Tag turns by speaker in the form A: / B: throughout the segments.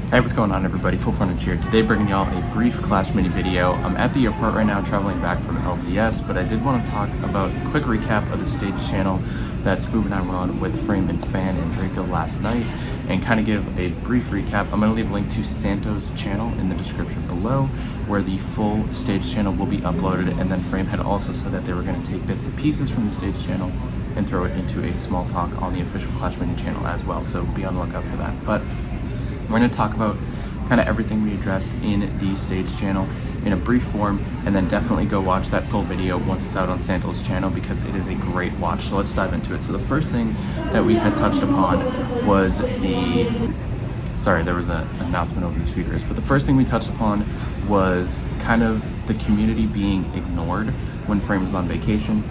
A: Hey, what's going on everybody? FullFrontage here. Today bringing y'all a brief Clash mini video. I'm at the airport right now traveling back from LCS, but I did want to talk about a quick recap of the stage channel that Spoon and I were on with Frame and Fan and Draco last night and kind of give a brief recap. I'm going to leave a link to Santo's channel in the description below where the full stage channel will be uploaded, and then Frame had also said that they were going to take bits and pieces from the stage channel and throw it into a small talk on the official Clash mini channel as well, so be on the lookout for that. But we're going to talk about kind of everything we addressed in the stage channel in a brief form, and then definitely go watch that full video once it's out on Santo's channel because it is a great watch. So let's dive into it. So the first thing that we had touched upon was there was an announcement over the speakers, but the first thing we touched upon was kind of the community being ignored when Frame was on vacation.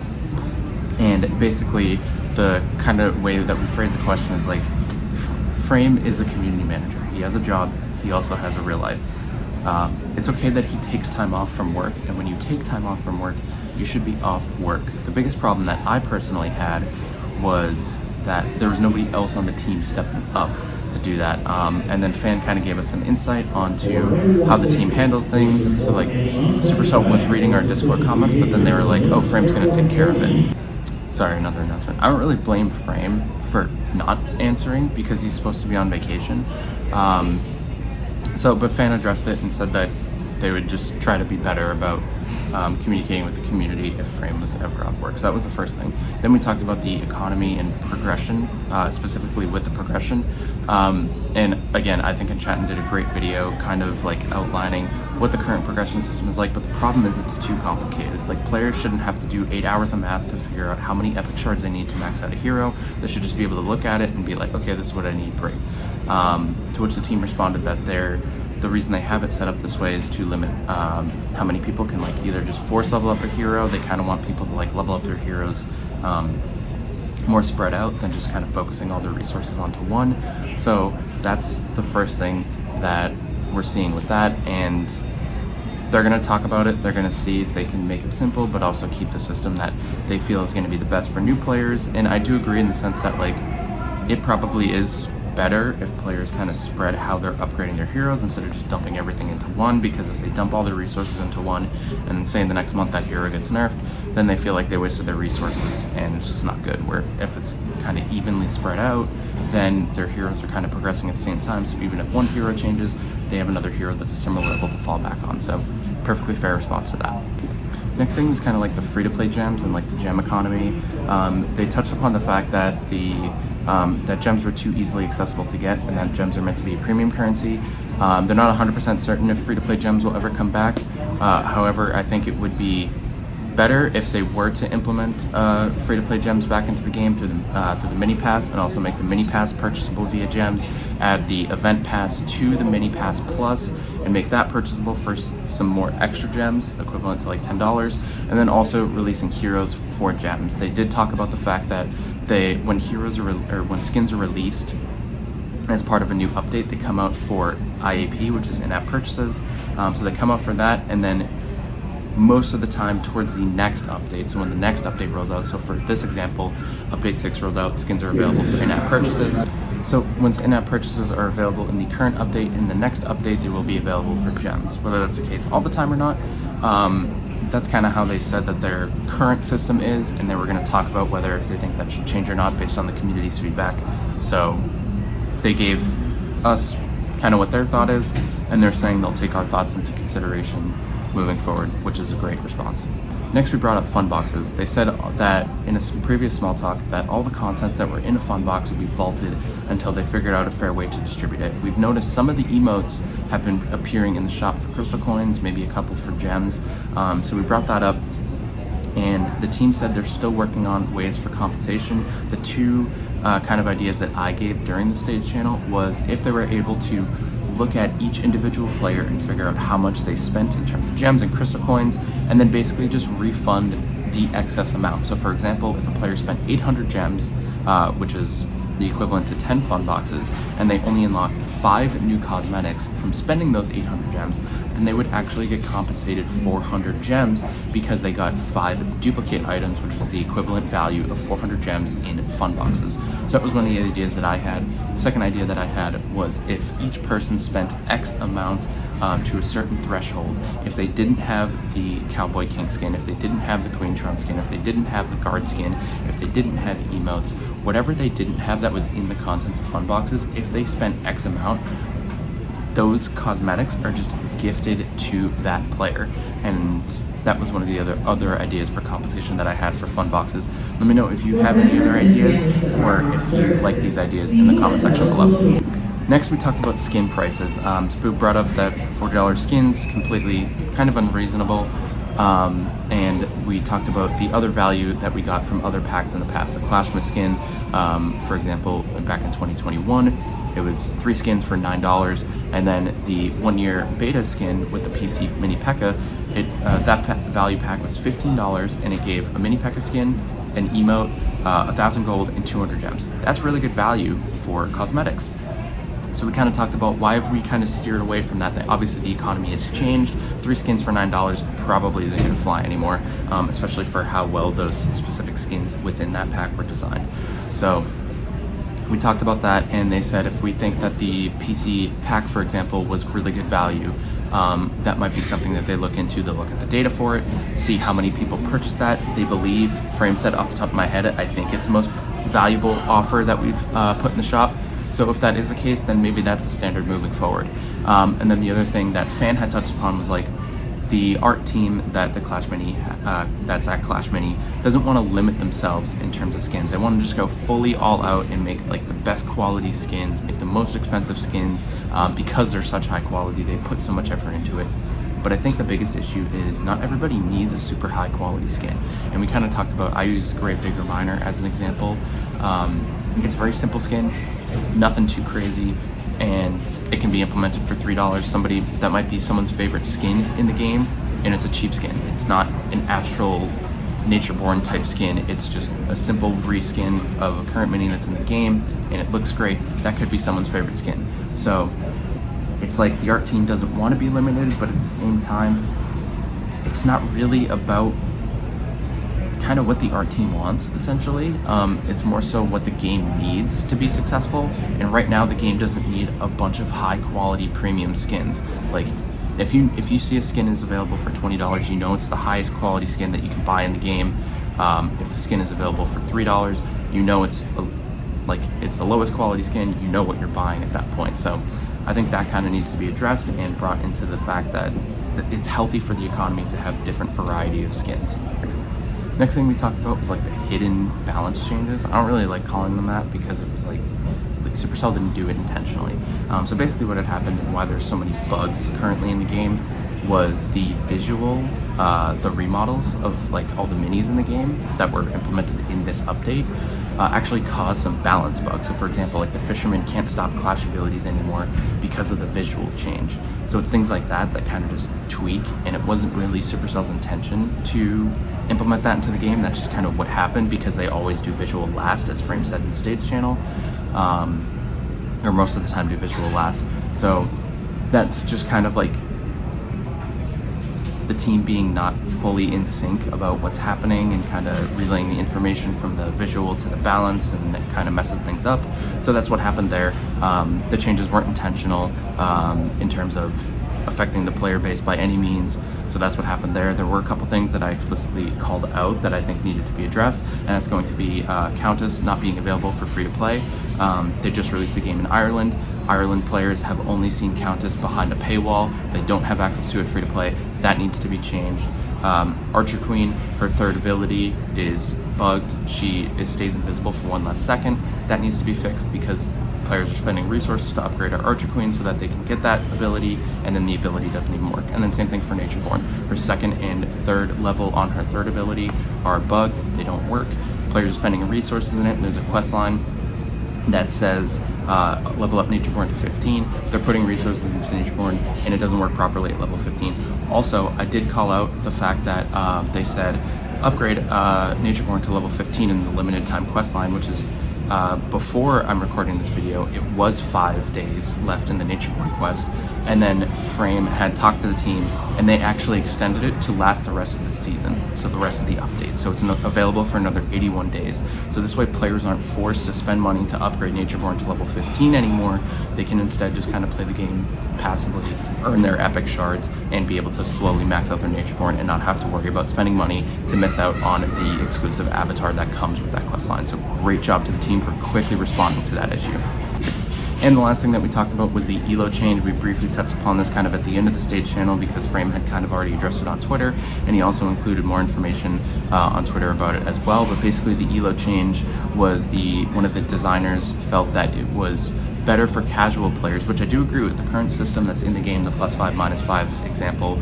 A: And basically the kind of way that we phrase the question is like, Frame is a community manager. He has a job. He also has a real life. It's okay that he takes time off from work, and when you take time off from work, you should be off work. The biggest problem that I personally had was that there was nobody else on the team stepping up to do that. And then Fan kind of gave us some insight onto how the team handles things. So like Supercell was reading our Discord comments, but then they were like, oh, Frame's gonna take care of it. Sorry, another announcement. I don't really blame Frame for not answering because he's supposed to be on vacation. But Fan addressed it and said that they would just try to be better about communicating with the community if Frame was ever off work. So that was the first thing. Then we talked about the economy and progression, specifically with the progression. And again, I think Enchantin did a great video kind of like outlining what the current progression system is like, but the problem is it's too complicated. Like, players shouldn't have to do 8 hours of math to figure out how many epic shards they need to max out a hero. They should just be able to look at it and be like, okay, this is what I need, great. To which the team responded that the reason they have it set up this way is to limit how many people can like either just force level up a hero. They kind of want people to like level up their heroes more spread out than just kind of focusing all their resources onto one. So that's the first thing that we're seeing with that, and they're going to talk about it. They're going to see if they can make it simple but also keep the system that they feel is going to be the best for new players. And I do agree in the sense that like it probably is better if players kind of spread how they're upgrading their heroes instead of just dumping everything into one, because if they dump all their resources into one and then say in the next month that hero gets nerfed, then they feel like they wasted their resources and it's just not good. Where if it's kind of evenly spread out, then their heroes are kind of progressing at the same time, so even if one hero changes, they have another hero that's a similar level to fall back on. So perfectly fair response to that. Next thing was kind of like the free-to-play gems and like the gem economy. They touched upon the fact that that gems were too easily accessible to get, and that gems are meant to be a premium currency. They're not 100% certain if free-to-play gems will ever come back. However, I think it would be better if they were to implement free-to-play gems back into the game through the mini pass, and also make the mini pass purchasable via gems, add the event pass to the mini pass plus, and make that purchasable for some more extra gems equivalent to like $10, and then also releasing heroes for gems. They did talk about the fact that when skins are released as part of a new update, they come out for IAP, which is in-app purchases. So they come out for that, and then most of the time towards the next update. So when the next update rolls out, so for this example, update 6 rolled out, skins are available for in-app purchases. So once in-app purchases are available in the current update, in the next update they will be available for gems. Whether that's the case all the time or not, that's kind of how they said that their current system is, and they were going to talk about whether if they think that should change or not based on the community's feedback. So they gave us kind of what their thought is, and they're saying they'll take our thoughts into consideration moving forward, which is a great response. Next, we brought up fun boxes. They said that in a previous small talk that all the contents that were in a fun box would be vaulted until they figured out a fair way to distribute it. We've noticed some of the emotes have been appearing in the shop for crystal coins, maybe a couple for gems. So we brought that up, and the team said they're still working on ways for compensation. The two kind of ideas that I gave during the stage channel was if they were able to look at each individual player and figure out how much they spent in terms of gems and crystal coins, and then basically just refund the excess amount. So for example, if a player spent 800 gems, which is the equivalent to 10 fun boxes, and they only unlocked 5 new cosmetics from spending those 800 gems, then they would actually get compensated 400 gems because they got 5 duplicate items, which was the equivalent value of 400 gems in fun boxes. So that was one of the ideas that I had. The second idea that I had was if each person spent X amount to a certain threshold, if they didn't have the Cowboy King skin, if they didn't have the Queentron skin, if they didn't have the Guard skin, if they didn't have emotes, whatever they didn't have that was in the contents of fun boxes, if they spent X amount, those cosmetics are just gifted to that player. And that was one of the other ideas for compensation that I had for fun boxes. Let me know if you have any other ideas or if you like these ideas in the comment section below. Next, we talked about skin prices. Spoo brought up that $40 skins, completely kind of unreasonable. And we talked about the other value that we got from other packs in the past. The Clashma skin, for example, back in 2021, it was 3 skins for $9, and then the 1-year beta skin with the PC mini Pekka, value pack was $15, and it gave a mini Pekka skin, an emote, 1,000 gold, and 200 gems. That's really good value for cosmetics. So we kind of talked about why have we kind of steered away from that. Obviously the economy has changed. 3 skins for $9 probably isn't going to fly anymore, especially for how well those specific skins within that pack were designed. So we talked about that, and they said if we think that the PC pack, for example, was really good value, that might be something that they look into. They'll look at the data for it, see how many people purchased that. They believe, Frame said off the top of my head, I think it's the most valuable offer that we've put in the shop. So if that is the case, then maybe that's the standard moving forward. And then the other thing that Fan had touched upon was like the art team that the Clash Mini, that's at Clash Mini, doesn't want to limit themselves in terms of skins. They want to just go fully all out and make like the best quality skins, make the most expensive skins, because they're such high quality. They put so much effort into it. But I think the biggest issue is not everybody needs a super high quality skin. And we kind of talked about, I used Gravedigger Miner as an example. It's a very simple skin, nothing too crazy, and it can be implemented for $3. That might be someone's favorite skin in the game, and it's a cheap skin. It's not an actual Natureborn type skin. It's just a simple reskin of a current mini that's in the game, and it looks great. That could be someone's favorite skin. So it's like the art team doesn't want to be limited, but at the same time, it's not really about kind of what the art team wants, essentially. It's more so what the game needs to be successful, and right now the game doesn't need a bunch of high quality premium skins. Like if you see a skin is available for $20, you know it's the highest quality skin that you can buy in the game. If a skin is available for $3, you know it's the lowest quality skin, you know what you're buying at that point. So I think that kind of needs to be addressed and brought into the fact that it's healthy for the economy to have different variety of skins. Next thing we talked about was like the hidden balance changes. I don't really like calling them that because it was like Supercell didn't do it intentionally. So basically what had happened and why there's so many bugs currently in the game was the visual, the remodels of like all the minis in the game that were implemented in this update actually caused some balance bugs. So for example, like the Fisherman can't stop clash abilities anymore because of the visual change. So it's things like that that kind of just tweak, and it wasn't really Supercell's intention to implement that into the game. That's just kind of what happened because they always do visual last, as Frame said in the stage channel, or most of the time do visual last. So that's just kind of like the team being not fully in sync about what's happening and kind of relaying the information from the visual to the balance, and it kind of messes things up. So that's what happened there. The changes weren't intentional in terms of affecting the player base by any means. So that's what happened there. There were a couple things that I explicitly called out that I think needed to be addressed, and that's going to be Countess not being available for free to play. They just released the game in Ireland. Ireland players have only seen Countess behind a paywall. They don't have access to it free to play. That needs to be changed. Archer Queen, her third ability is bugged. She stays invisible for 1 less second. That needs to be fixed because players are spending resources to upgrade our Archer Queen so that they can get that ability, and then the ability doesn't even work. And then same thing for Natureborn. Her second and third level on her third ability are bugged. They don't work. Players are spending resources in it. There's a quest line that says level up Natureborn to 15. They're putting resources into Natureborn and it doesn't work properly at level 15. Also, I did call out the fact that they said upgrade Natureborn to level 15 in the limited time quest line, which is before I'm recording this video, it was 5 days left in the Nature-born quest, and then Frame had talked to the team, and they actually extended it to last the rest of the season, so the rest of the updates. So it's available for another 81 days. So this way players aren't forced to spend money to upgrade Nature-born to level 15 anymore. They can instead just kind of play the game passively, earn their epic shards, and be able to slowly max out their Nature-born and not have to worry about spending money to miss out on the exclusive avatar that comes with that quest line. So great job to the team for quickly responding to that issue. And the last thing that we talked about was the elo change. We briefly touched upon this kind of at the end of the stage channel because Frame had kind of already addressed it on Twitter, and he also included more information on Twitter about it as well. But basically the elo change was one of the designers felt that it was better for casual players, which I do agree with. The current system that's in the game, the +5, -5 example,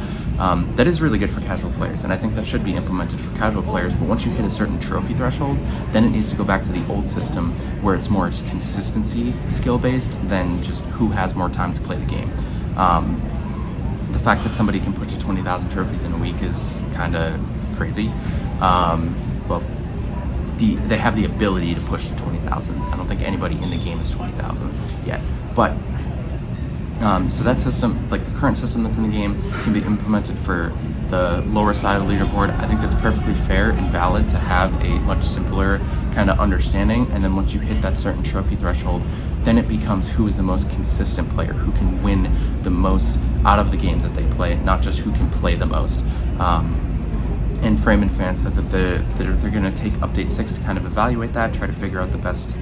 A: that is really good for casual players, and I think that should be implemented for casual players. But once you hit a certain trophy threshold, then it needs to go back to the old system where it's more consistency skill based than just who has more time to play the game. The fact that somebody can push to 20,000 trophies in a week is kind of crazy. Well, they have the ability to push to 20,000. I don't think anybody in the game is 20,000 yet. But so that system, like the current system that's in the game, can be implemented for the lower side of the leaderboard. I think that's perfectly fair and valid to have a much simpler kind of understanding. And then once you hit that certain trophy threshold, then it becomes who is the most consistent player, who can win the most out of the games that they play, not just who can play the most. And Frame and Fan said that they're going to take update 6 to kind of evaluate that, try to figure out the best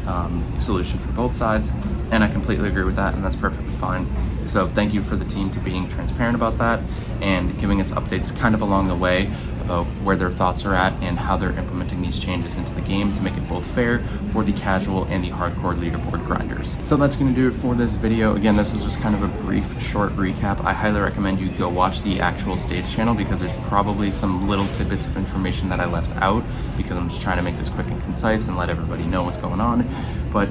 A: solution for both sides, and I completely agree with that, and that's perfectly fine. So thank you for the team to being transparent about that and giving us updates kind of along the way about where their thoughts are at and how they're implementing these changes into the game to make it both fair for the casual and the hardcore leaderboard grinders. So that's going to do it for this video. Again, this is just kind of a brief, short recap. I highly recommend you go watch the actual stage channel because there's probably some little tidbits of information that I left out because I'm just trying to make this quick and concise and let everybody know what's going on. But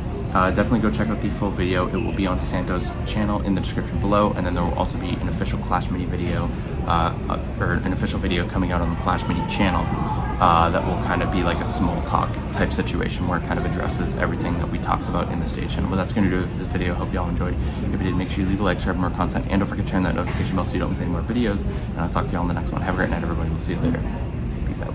A: definitely go check out the full video. It will be on Santo's channel in the description below, and then there will also be an official Clash Mini video, or an official video coming out on the Clash Mini channel that will kind of be like a small talk type situation where it kind of addresses everything that we talked about in the stage channel. But that's going to do it for this video. Hope you all enjoyed. If you did, make sure you leave a like, subscribe for more content, and don't forget to turn that notification bell so you don't miss any more videos. And I'll talk to you all in the next one. Have a great night, everybody. We'll see you later. Peace out.